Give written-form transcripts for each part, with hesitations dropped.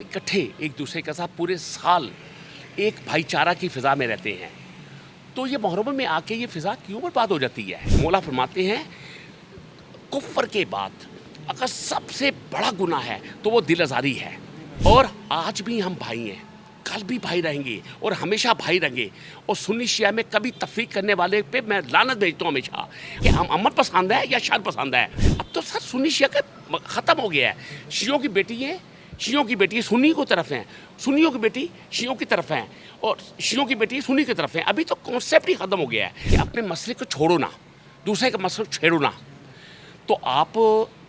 इकट्ठे एक दूसरे के साथ पूरे साल एक भाईचारा की फ़िज़ा में रहते हैं, तो ये मुहर्रम में आके ये फ़िज़ा क्यों बर्बाद हो जाती है। मौला फरमाते हैं कुफ्र के बाद अगर सबसे बड़ा गुनाह है तो वो दिल आज़ारी है। और आज भी हम भाई हैं, कल भी भाई रहेंगे और हमेशा भाई रहेंगे। और सुन्नी शिया में कभी तफरीक करने वाले पे मैं लानत भेजता हूँ हमेशा कि हम अमन पसंद है या शर पसंद है। अब तो सर सुन्नी शिया का ख़त्म हो गया है। शियों की बेटी है, शियों की बेटी सुन्नी की तरफ हैं, सुन्नियों की बेटी शियों की तरफ हैं और शियों की बेटी सुन्नी की तरफ हैं। अभी तो कॉन्सेप्ट ही ख़त्म हो गया है कि अपने मसले को छोड़ो ना, दूसरे के मसले को छेड़ो ना। तो आप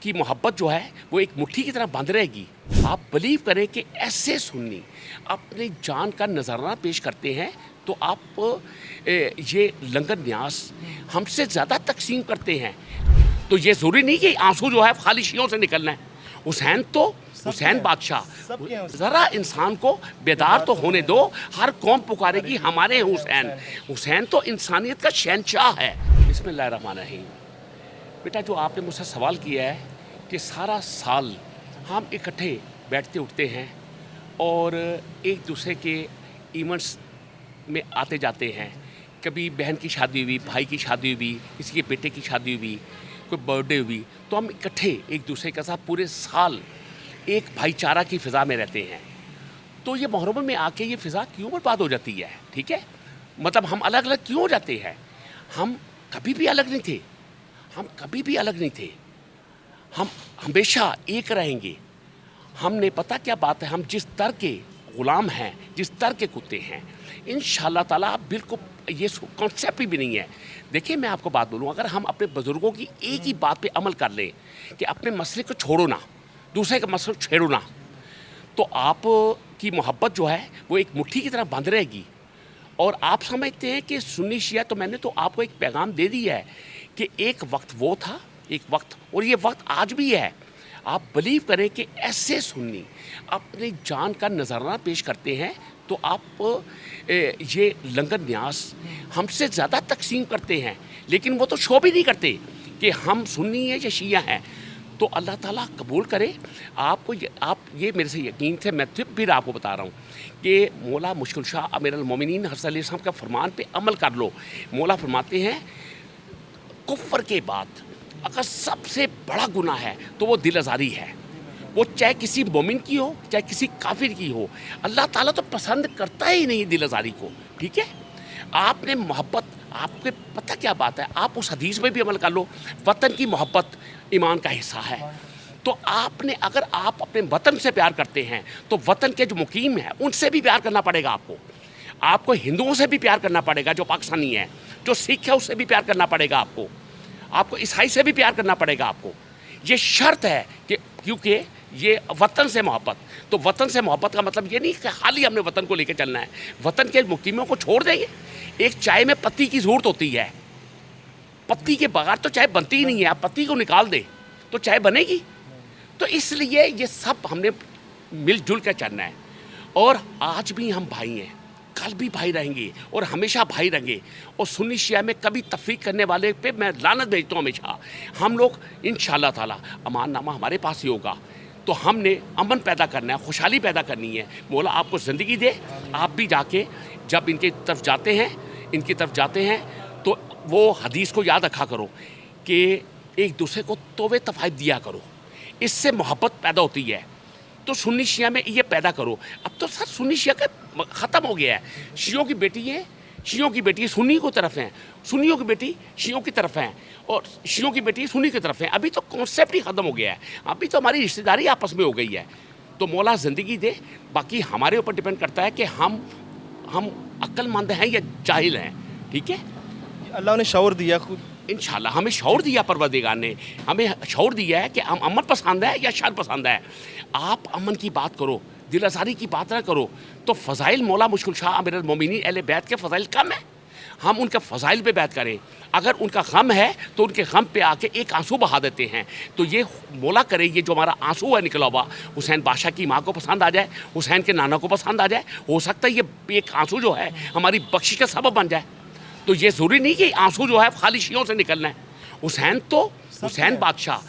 की मोहब्बत जो है वो एक मुट्ठी की तरह बंद रहेगी। आप बिलीव करें कि ऐसे सुन्नी अपनी जान का नजराना पेश करते हैं तो आप ये लंगर न्यास हमसे ज़्यादा तकसीम करते हैं। तो ये ज़रूरी नहीं कि आंसू जो है खाली शियों से निकलना है। हुसैन बादशाह, ज़रा इंसान को बेदार तो होने दो। हर कौम पुकारेगी हमारे हुसैन। हुसैन तो इंसानियत का शहंशाह है। बिस्मिल्लाहिर्रहमानिर्रहीम। बेटा, जो आपने मुझसे सवाल किया है कि सारा साल हम इकट्ठे बैठते उठते हैं और एक दूसरे के इवेंट्स में आते जाते हैं। कभी बहन की शादी हुई, भाई की शादी हुई, किसी के बेटे की शादी हुई, कोई बर्थडे हुई, तो हम इकट्ठे एक दूसरे के साथ पूरे साल एक भाईचारा की फ़िज़ा में रहते हैं। तो ये मुहर्रम में आके ये फ़िज़ा क्यों बर्बाद हो जाती है। ठीक है, मतलब हम अलग अलग क्यों हो जाते हैं। हम कभी भी अलग नहीं थे, हम कभी भी अलग नहीं थे, हम हमेशा एक रहेंगे। हमने पता क्या बात है, हम जिस दर के ग़ुलाम हैं, जिस दर के कुत्ते हैं, इंशाअल्लाह ताला बिल्कुल ये कॉन्सेप्ट भी नहीं है। देखिए, मैं आपको बात बोलूँ, अगर हम अपने बुज़ुर्गों की एक ही बात पे अमल कर लें कि अपने मसले को छोड़ो ना, दूसरे के मसले को छेड़ो ना, तो आप की मोहब्बत जो है वो एक मुट्ठी की तरह बंद रहेगी। और आप समझते हैं कि सुन्नी शिया, तो मैंने तो आपको एक पैगाम दे दिया है कि एक वक्त वो था, एक वक्त, और ये वक्त आज भी है। आप बिलीव करें कि ऐसे सुन्नी अपनी जान का नजराना पेश करते हैं तो आप ये लंगर न्यास हमसे ज़्यादा तकसीम करते हैं, लेकिन वो तो शो भी नहीं करते कि हम सुन्नी हैं या शिया हैं। तो अल्लाह ताला कबूल करे आपको। आप ये मेरे से यकीन से मैं फिर आपको बता रहा हूँ कि मौला मुश्किल शाह अमीरुल मोमिनीन हज़रत अली साहब का फरमान पे अमल कर लो। मौला फरमाते हैं कुफ्र के बाद अगर सबसे बड़ा गुनाह है तो वो दिल आज़ारी है। वो चाहे किसी मोमिन की हो, चाहे किसी काफिर की हो, अल्लाह ताला तो पसंद करता ही नहीं दिल आज़ारी को। ठीक है, आपने मोहब्बत, आपके पता क्या बात है, आप उस हदीस में भी अमल कर लो, वतन की मोहब्बत ईमान का हिस्सा है। तो आपने, अगर आप अपने वतन से प्यार करते हैं तो वतन के जो मुकीम हैं उनसे भी प्यार करना पड़ेगा आपको। आपको हिंदुओं से भी प्यार करना पड़ेगा जो पाकिस्तानी है, जो सिख है उससे भी प्यार करना पड़ेगा आपको ईसाई से भी प्यार करना पड़ेगा आपको। ये शर्त है कि क्योंकि ये वतन से मोहब्बत, तो वतन से मोहब्बत का मतलब ये नहीं कि खाली हमने वतन को लेकर चलना है। वतन के मुकीमों को छोड़ देंगे। एक चाय में पत्ती की ज़रूरत होती है, पत्ती के बगैर तो चाय बनती ही नहीं है। आप पत्ती को निकाल दे तो चाय बनेगी। तो इसलिए ये सब हमने मिलजुल कर चलना है। और आज भी हम भाई हैं, कल भी भाई रहेंगे और हमेशा भाई रहेंगे। और सुन्नी शिया में कभी तफरीक करने वाले पे मैं लानत भेजता हूँ हमेशा। हम लोग इंशाअल्लाह ताला अमान नामा हमारे पास ही होगा। तो हमने अमन पैदा करना है, खुशहाली पैदा करनी है। मौला आपको ज़िंदगी दे। आप भी जाके जब इनकी तरफ जाते हैं तो वो हदीस को याद रखा करो कि एक दूसरे को तोबे तफ़ाइद दिया करो, इससे मोहब्बत पैदा होती है। तो सुन्नी शिया में ये पैदा करो। अब तो सर सुन्नी शिया का ख़त्म हो गया है। शियों की बेटी है, शियों की बेटी सुन्नी की तरफ हैं, सुन्नियों की बेटी शियों की तरफ हैं और शियों की बेटी सुन्नी की तरफ हैं। अभी तो कॉन्सेप्ट ही ख़त्म हो गया है। अभी तो हमारी रिश्तेदारी आपस में हो गई है। तो मौला ज़िंदगी दे। बाकी हमारे ऊपर डिपेंड करता है कि हम अक्लमंद हैं या जाहिल हैं। ठीक है, अल्लाह ने शौर दिया खुद, इंशाल्लाह हमें शौर दिया, परवरदिगार ने हमें शौर दिया है कि हम अमन पसंद है या शर पसंद है। आप अमन की बात करो, दिल आज़ारी की बात ना करो। तो फ़ज़ाइल मौला मुश्किल शाह अमीरुल मोमिनीन अहले बैत के फ़ज़ाइल कम है, हम उनके फ़ज़ाइल पे बात करें। अगर उनका गम है तो उनके गम पे आके एक आंसू बहा देते हैं। तो ये मौला करे, ये जो हमारा आंसू है निकला हुआ, हुसैन बादशाह की माँ को पसंद आ जाए, हुसैन के नाना को पसंद आ जाए। हो सकता है ये एक आंसू जो है हमारी बख्शिश का सबब बन जाए। तो ये ज़रूरी नहीं कि आंसू जो है खाली शियों से निकलना है। हुसैन बादशाह,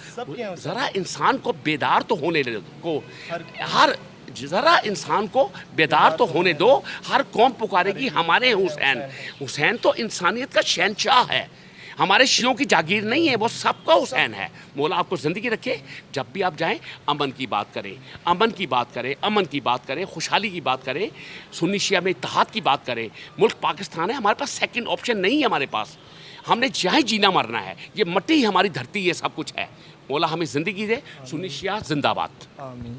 ज़रा इंसान को बेदार तो होने दो। हर ذرا انسان کو بیدار تو ہونے دو. ہر قوم پکارے گی ہمارے حسین. حسین تو انسانیت کا شہنشاہ ہے, ہمارے شیعوں کی جاگیر نہیں ہے, وہ سب کا حسین ہے. مولا آپ کو زندگی رکھے. جب بھی آپ جائیں امن کی بات کریں, امن کی بات کریں, امن کی بات کریں, خوشحالی کی بات کریں, سنی شیعہ میں اتحاد کی بات کریں. ملک پاکستان ہے, ہمارے پاس سیکنڈ آپشن نہیں ہے. ہمارے پاس ہم نے چاہے جینا مرنا ہے, یہ مٹی ہماری دھرتی ہے, سب کچھ ہے. مولا ہمیں زندگی دے. سنی شیعہ زندہ باد. آمین.